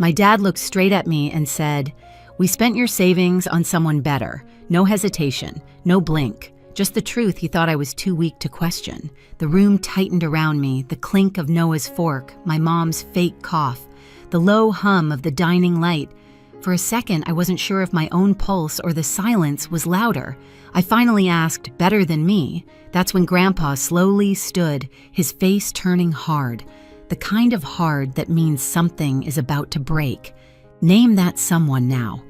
My dad looked straight at me and said, "We spent your savings on someone better. No hesitation, no blink. Just the truth he thought I was too weak to question." The room tightened around me, the clink of Noah's fork, my mom's fake cough, the low hum of the dining light. For a second, I wasn't sure if my own pulse or the silence was louder. I finally asked, "Better than me?" That's when Grandpa slowly stood, his face turning hard. The kind of hard that means something is about to break. Name that someone now.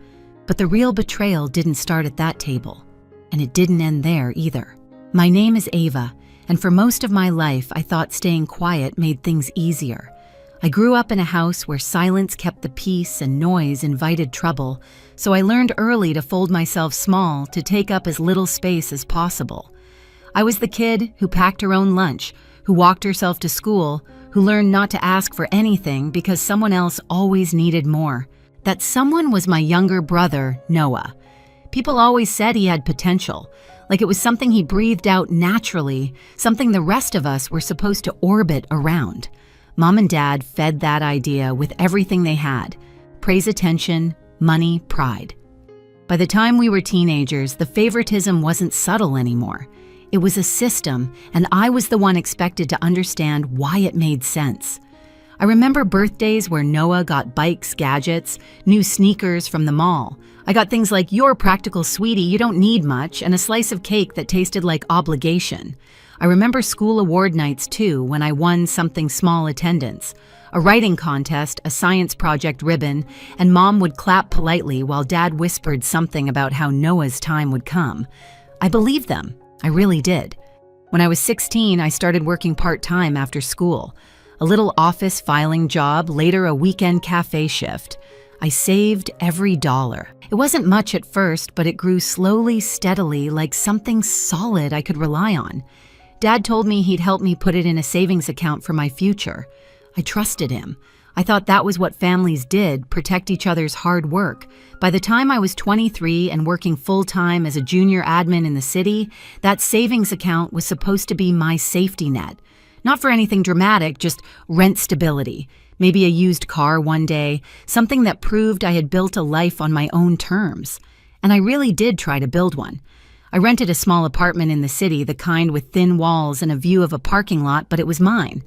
But the real betrayal didn't start at that table. And it didn't end there either. My name is Ava, and for most of my life, I thought staying quiet made things easier. I grew up in a house where silence kept the peace and noise invited trouble, so I learned early to fold myself small to take up as little space as possible. I was the kid who packed her own lunch, who walked herself to school, who learned not to ask for anything because someone else always needed more. That someone was my younger brother, Noah. People always said he had potential, like it was something he breathed out naturally, something the rest of us were supposed to orbit around. Mom and Dad fed that idea with everything they had: praise, attention, money, pride. By the time we were teenagers, the favoritism wasn't subtle anymore. It was a system, and I was the one expected to understand why it made sense. I remember birthdays where Noah got bikes, gadgets, new sneakers from the mall. I got things like, "You're practical, sweetie, you don't need much," and a slice of cake that tasted like obligation. I remember school award nights too, when I won something small: attendance, a writing contest, a science project ribbon, and Mom would clap politely while Dad whispered something about how Noah's time would come. I believed them. I really did. When I was 16, I started working part-time after school. A little office filing job, later a weekend cafe shift. I saved every dollar. It wasn't much at first, but it grew slowly, steadily, like something solid I could rely on. Dad told me he'd help me put it in a savings account for my future. I trusted him. I thought that was what families did, protect each other's hard work. By the time I was 23 and working full-time as a junior admin in the city, that savings account was supposed to be my safety net. Not for anything dramatic, just rent stability. Maybe a used car one day, something that proved I had built a life on my own terms. And I really did try to build one. I rented a small apartment in the city, the kind with thin walls and a view of a parking lot, but it was mine.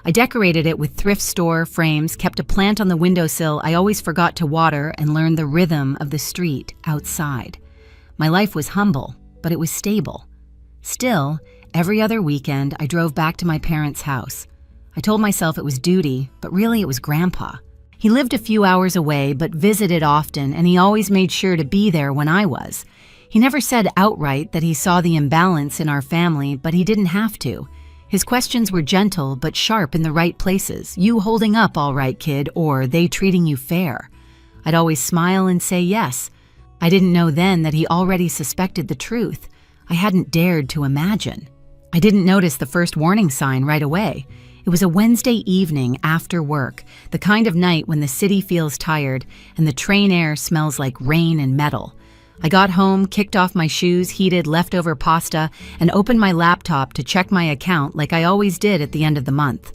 I decorated it with thrift store frames, kept a plant on the windowsill I always forgot to water, and learned the rhythm of the street outside. My life was humble, but it was stable. Still, every other weekend, I drove back to my parents' house. I told myself it was duty, but really it was Grandpa. He lived a few hours away, but visited often, and he always made sure to be there when I was. He never said outright that he saw the imbalance in our family, but he didn't have to. His questions were gentle but sharp in the right places. "You holding up all right, kid," or "They treating you fair?" I'd always smile and say yes. I didn't know then that he already suspected the truth. I hadn't dared to imagine. I didn't notice the first warning sign right away. It was a Wednesday evening after work, the kind of night when the city feels tired and the train air smells like rain and metal. I got home, kicked off my shoes, heated leftover pasta, and opened my laptop to check my account like I always did at the end of the month.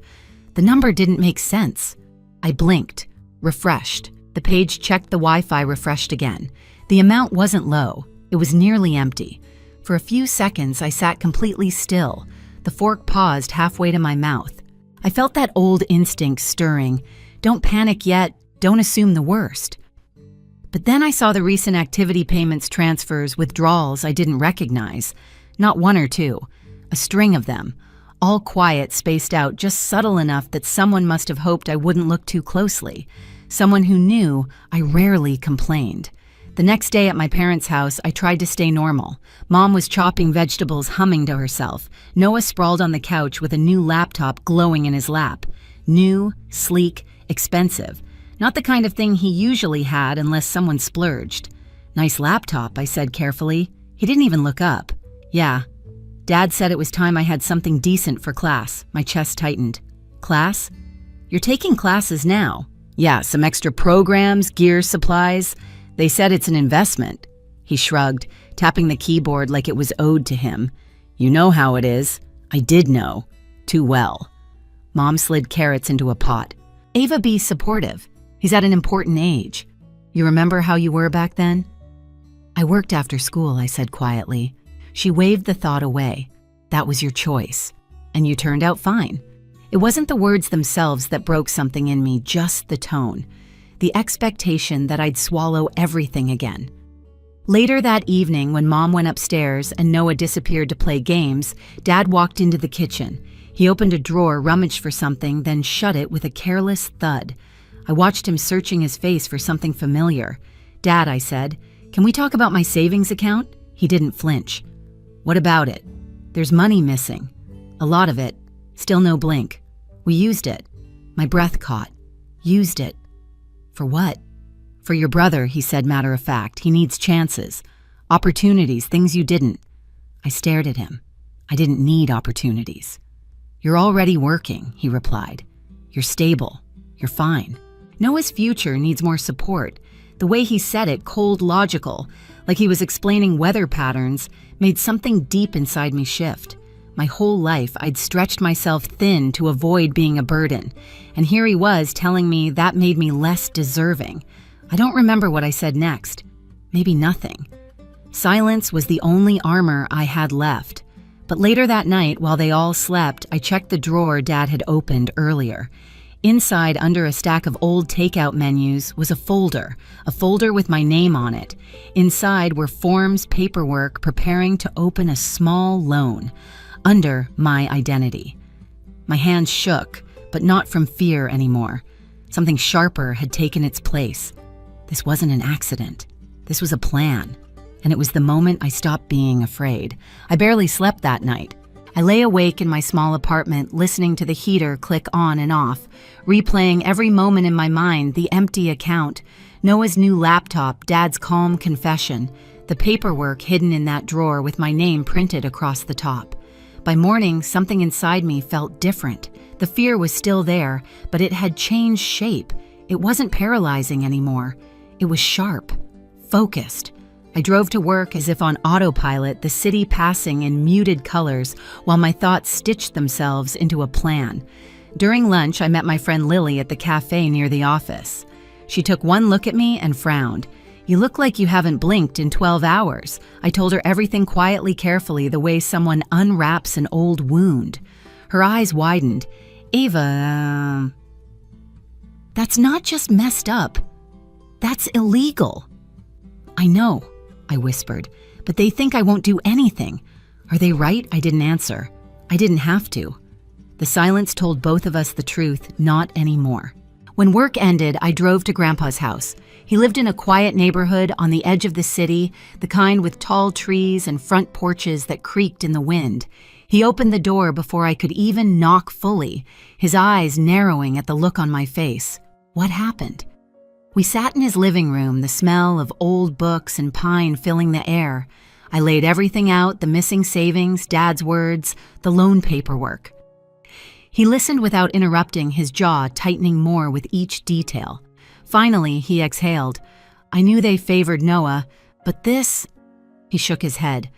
The number didn't make sense. I blinked, refreshed. The page checked, the Wi-Fi refreshed again. The amount wasn't low. It was nearly empty. For a few seconds, I sat completely still. The fork paused halfway to my mouth. I felt that old instinct stirring. Don't panic yet. Don't assume the worst. But then I saw the recent activity payments, transfers, withdrawals I didn't recognize. Not one or two. A string of them. All quiet, spaced out, just subtle enough that someone must have hoped I wouldn't look too closely. Someone who knew I rarely complained. The next day at my parents' house, I tried to stay normal. Mom was chopping vegetables, humming to herself. Noah sprawled on the couch with a new laptop glowing in his lap. New, sleek, expensive. Not the kind of thing he usually had unless someone splurged. "Nice laptop," I said carefully. He didn't even look up. "Yeah." Dad said it was time I had something decent for class. My chest tightened. "Class? You're taking classes now." "Yeah, some extra programs, gear, supplies. They said it's an investment." He shrugged, tapping the keyboard like it was owed to him. "You know how it is." I did know. Too well. Mom slid carrots into a pot. "Ava, be supportive. He's at an important age. You remember how you were back then?" "I worked after school," I said quietly. She waved the thought away. "That was your choice. And you turned out fine." It wasn't the words themselves that broke something in me, just the tone. The expectation that I'd swallow everything again. Later that evening, when Mom went upstairs and Noah disappeared to play games, Dad walked into the kitchen. He opened a drawer, rummaged for something, then shut it with a careless thud. I watched him searching his face for something familiar. "Dad," I said, "can we talk about my savings account?" He didn't flinch. "What about it?" "There's money missing. A lot of it. Still no blink. We used it." My breath caught. "Used it? For what?" "For your brother," he said matter of fact. "He needs chances. Opportunities, things you didn't." I stared at him. I didn't need opportunities. "You're already working," he replied. "You're stable. You're fine. Noah's future needs more support." The way he said it, cold logical, like he was explaining weather patterns, made something deep inside me shift. My whole life, I'd stretched myself thin to avoid being a burden, and here he was telling me that made me less deserving. I don't remember what I said next. Maybe nothing. Silence was the only armor I had left. But later that night, while they all slept, I checked the drawer Dad had opened earlier. Inside, under a stack of old takeout menus, was a folder with my name on it. Inside were forms, paperwork, preparing to open a small loan. Under my identity. My hands shook, but not from fear anymore. Something sharper had taken its place. This wasn't an accident. This was a plan. And it was the moment I stopped being afraid. I barely slept that night. I lay awake in my small apartment, listening to the heater click on and off, replaying every moment in my mind, the empty account, Noah's new laptop, Dad's calm confession, the paperwork hidden in that drawer with my name printed across the top. By morning, something inside me felt different. The fear was still there, but it had changed shape. It wasn't paralyzing anymore. It was sharp, focused. I drove to work as if on autopilot, the city passing in muted colors while my thoughts stitched themselves into a plan. During lunch, I met my friend Lily at the cafe near the office. She took one look at me and frowned. "You look like you haven't blinked in 12 hours. I told her everything quietly, carefully, the way someone unwraps an old wound. Her eyes widened. "Ava, that's not just messed up. That's illegal." "I know," I whispered, "but they think I won't do anything." "Are they right?" I didn't answer. I didn't have to. The silence told both of us the truth, not anymore. When work ended, I drove to Grandpa's house. He lived in a quiet neighborhood on the edge of the city, the kind with tall trees and front porches that creaked in the wind. He opened the door before I could even knock fully, his eyes narrowing at the look on my face. What happened? We sat in his living room, the smell of old books and pine filling the air. I laid everything out, the missing savings, Dad's words, the loan paperwork. He listened without interrupting, his jaw tightening more with each detail. Finally, he exhaled. "I knew they favored Noah, but this—" He shook his head.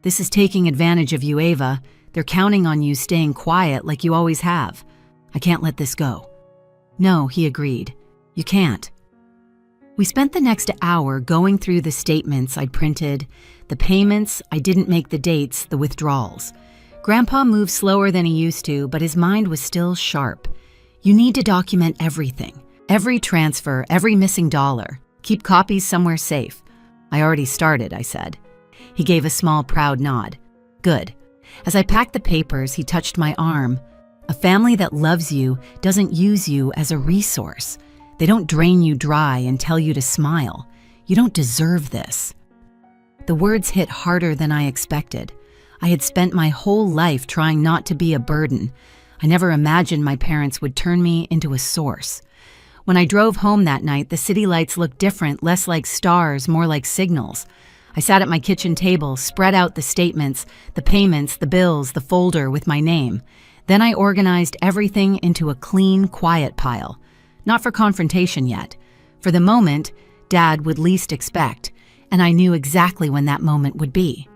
"This is taking advantage of you, Ava. They're counting on you staying quiet like you always have. I can't let this go." "No," he agreed. "You can't." We spent the next hour going through the statements I'd printed, the payments, I didn't make the dates, the withdrawals. Grandpa moved slower than he used to, but his mind was still sharp. "You need to document everything. Every transfer, every missing dollar. Keep copies somewhere safe." "I already started," I said. He gave a small, proud nod. "Good." As I packed the papers, he touched my arm. "A family that loves you doesn't use you as a resource. They don't drain you dry and tell you to smile. You don't deserve this." The words hit harder than I expected. I had spent my whole life trying not to be a burden. I never imagined my parents would turn me into a source. When I drove home that night, the city lights looked different, less like stars, more like signals. I sat at my kitchen table, spread out the statements, the payments, the bills, the folder with my name. Then I organized everything into a clean, quiet pile. Not for confrontation yet. For the moment Dad would least expect, and I knew exactly when that moment would be.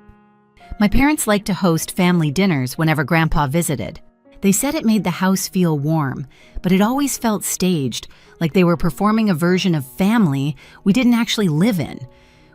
My parents liked to host family dinners whenever Grandpa visited. They said it made the house feel warm, but it always felt staged, like they were performing a version of family we didn't actually live in.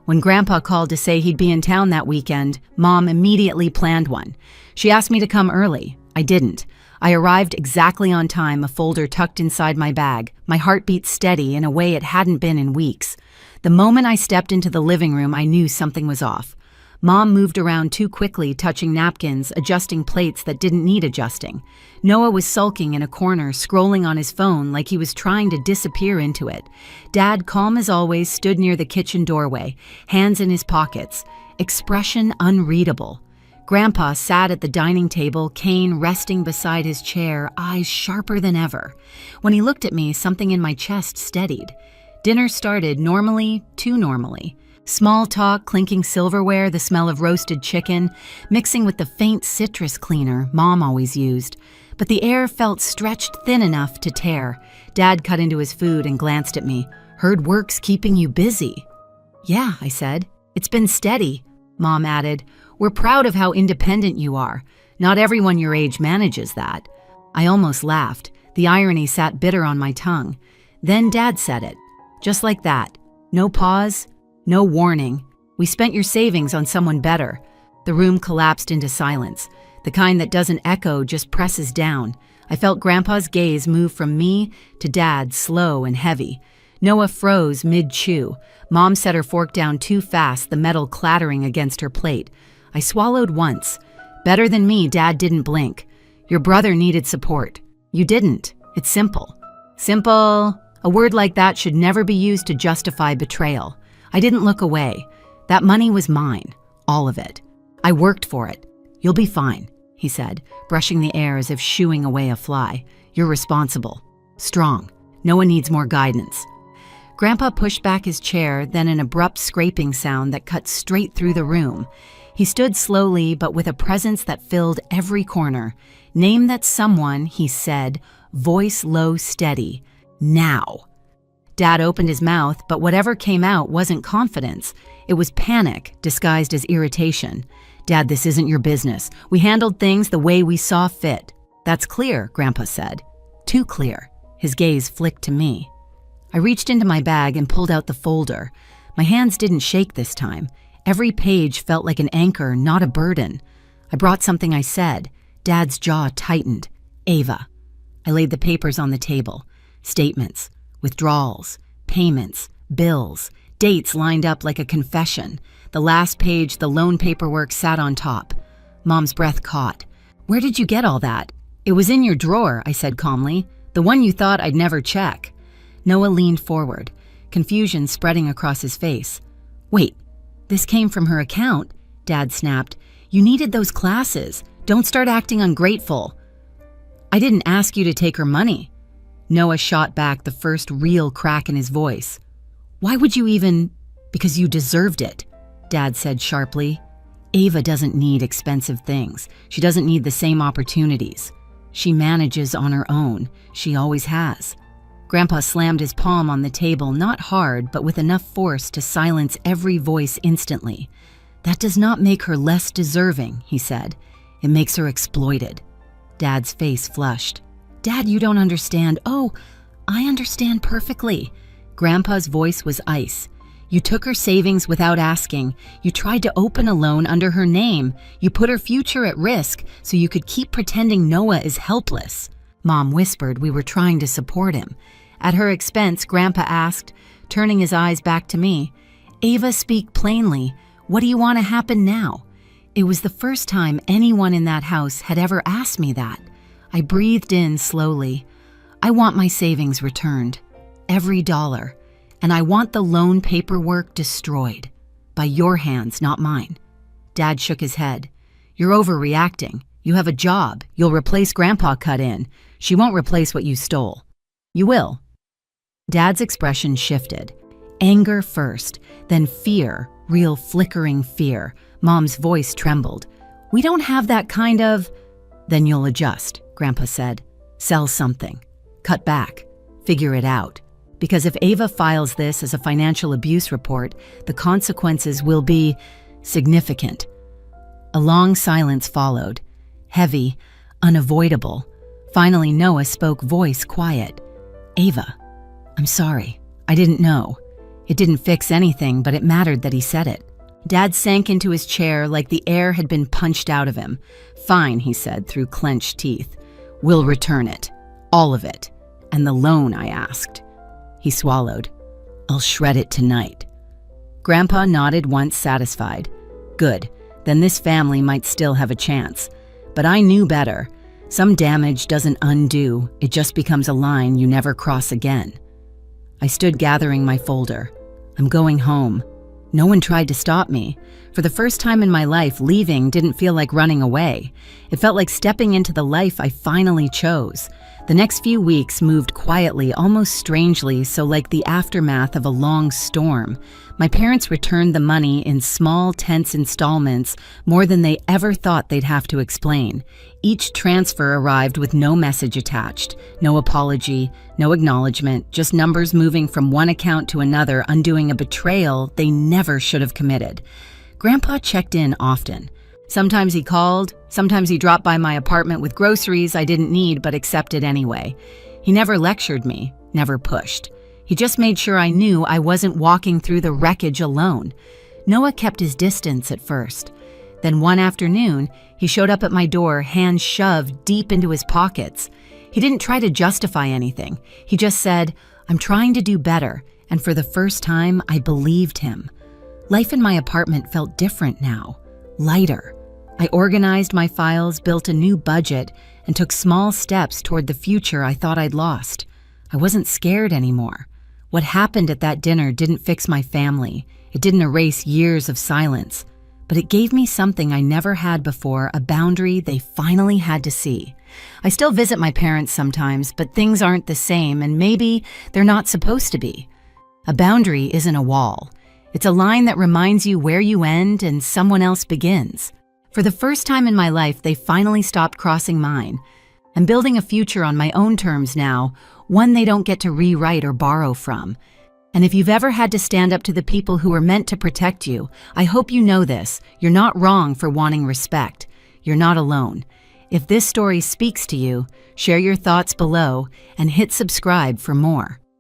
When Grandpa called to say he'd be in town that weekend, Mom immediately planned one. She asked me to come early. I didn't. I arrived exactly on time, a folder tucked inside my bag, my heartbeat steady in a way it hadn't been in weeks. The moment I stepped into the living room, I knew something was off. Mom moved around too quickly, touching napkins, adjusting plates that didn't need adjusting. Noah was sulking in a corner, scrolling on his phone like he was trying to disappear into it. Dad, calm as always, stood near the kitchen doorway, hands in his pockets, expression unreadable. Grandpa sat at the dining table, cane resting beside his chair, eyes sharper than ever. When he looked at me, something in my chest steadied. Dinner started normally, too normally. Small talk, clinking silverware, the smell of roasted chicken, mixing with the faint citrus cleaner Mom always used. But the air felt stretched thin enough to tear. Dad cut into his food and glanced at me. "Heard work's keeping you busy." "Yeah," I said. "It's been steady," Mom added. "We're proud of how independent you are. Not everyone your age manages that." I almost laughed. The irony sat bitter on my tongue. Then Dad said it. Just like that. No pause. No warning. "We spent your savings on someone better." The room collapsed into silence, the kind that doesn't echo, just presses down. I felt Grandpa's gaze move from me to Dad, slow and heavy. Noah froze mid-chew. Mom set her fork down too fast, the metal clattering against her plate. I swallowed once. Better than me, Dad didn't blink. "Your brother needed support. You didn't. It's simple." Simple. A word like that should never be used to justify betrayal. I didn't look away. That money was mine, all of it. I worked for it. "You'll be fine," he said, brushing the air as if shooing away a fly. "You're responsible. Strong. No one needs more guidance." Grandpa pushed back his chair, then an abrupt scraping sound that cut straight through the room. He stood slowly, but with a presence that filled every corner. "Name that someone," he said, voice low, steady. "Now." Dad opened his mouth, but whatever came out wasn't confidence. It was panic, disguised as irritation. "Dad, this isn't your business. We handled things the way we saw fit." "That's clear," Grandpa said. "Too clear." His gaze flicked to me. I reached into my bag and pulled out the folder. My hands didn't shake this time. Every page felt like an anchor, not a burden. I brought something I said. Dad's jaw tightened. "Ava." I laid the papers on the table. Statements. Withdrawals, payments, bills, dates lined up like a confession. The last page, the loan paperwork sat on top. Mom's breath caught. "Where did you get all that?" "It was in your drawer," I said calmly. "The one you thought I'd never check." Noah leaned forward, confusion spreading across his face. "Wait, this came from her account?" Dad snapped. "You needed those classes. Don't start acting ungrateful." "I didn't ask you to take her money." Noah shot back, the first real crack in his voice. "Why would you even—" "Because you deserved it," Dad said sharply. "Ava doesn't need expensive things. She doesn't need the same opportunities. She manages on her own. She always has." Grandpa slammed his palm on the table, not hard, but with enough force to silence every voice instantly. "That does not make her less deserving," he said. "It makes her exploited." Dad's face flushed. "Dad, you don't understand." "Oh, I understand perfectly." Grandpa's voice was ice. "You took her savings without asking. You tried to open a loan under her name. You put her future at risk so you could keep pretending Noah is helpless." Mom whispered we were trying to support him. At her expense, Grandpa asked, turning his eyes back to me, "Ava, speak plainly. What do you want to happen now?" It was the first time anyone in that house had ever asked me that. I breathed in slowly. "I want my savings returned. Every dollar. And I want the loan paperwork destroyed. By your hands, not mine." Dad shook his head. "You're overreacting. You have a job. You'll replace Grandpa cut in. She won't replace what you stole." "You will." Dad's expression shifted. Anger first, then fear, real flickering fear. Mom's voice trembled. "We don't have that kind of—" "Then you'll adjust," Grandpa said. "Sell something. Cut back. Figure it out. Because if Ava files this as a financial abuse report, the consequences will be significant." A long silence followed. Heavy, unavoidable. Finally, Noah spoke, voice quiet. "Ava, I'm sorry. I didn't know." It didn't fix anything, but it mattered that he said it. Dad sank into his chair like the air had been punched out of him. "Fine," he said through clenched teeth. "We'll return it. All of it. And the loan I asked." He swallowed. "I'll shred it tonight." Grandpa nodded once, satisfied. Good. Then this family might still have a chance. But I knew better. Some damage doesn't undo. It just becomes a line you never cross again. I stood gathering my folder. I'm going home. No one tried to stop me. For the first time in my life, leaving didn't feel like running away. It felt like stepping into the life I finally chose. The next few weeks moved quietly, almost strangely, so like the aftermath of a long storm. My parents returned the money in small, tense installments, more than they ever thought they'd have to explain. Each transfer arrived with no message attached, no apology, no acknowledgement, just numbers moving from one account to another, undoing a betrayal they never should have committed. Grandpa checked in often. Sometimes he called, sometimes he dropped by my apartment with groceries I didn't need but accepted anyway. He never lectured me, never pushed. He just made sure I knew I wasn't walking through the wreckage alone. Noah kept his distance at first. Then one afternoon, he showed up at my door, hands shoved deep into his pockets. He didn't try to justify anything. He just said, "I'm trying to do better," and for the first time, I believed him. Life in my apartment felt different now, lighter. I organized my files, built a new budget, and took small steps toward the future I thought I'd lost. I wasn't scared anymore. What happened at that dinner didn't fix my family. It didn't erase years of silence. But it gave me something I never had before, a boundary they finally had to see. I still visit my parents sometimes, but things aren't the same, and maybe they're not supposed to be. A boundary isn't a wall. It's a line that reminds you where you end and someone else begins. For the first time in my life, they finally stopped crossing mine. I'm building a future on my own terms now, one they don't get to rewrite or borrow from. And if you've ever had to stand up to the people who were meant to protect you, I hope you know this. You're not wrong for wanting respect. You're not alone. If this story speaks to you, share your thoughts below and hit subscribe for more.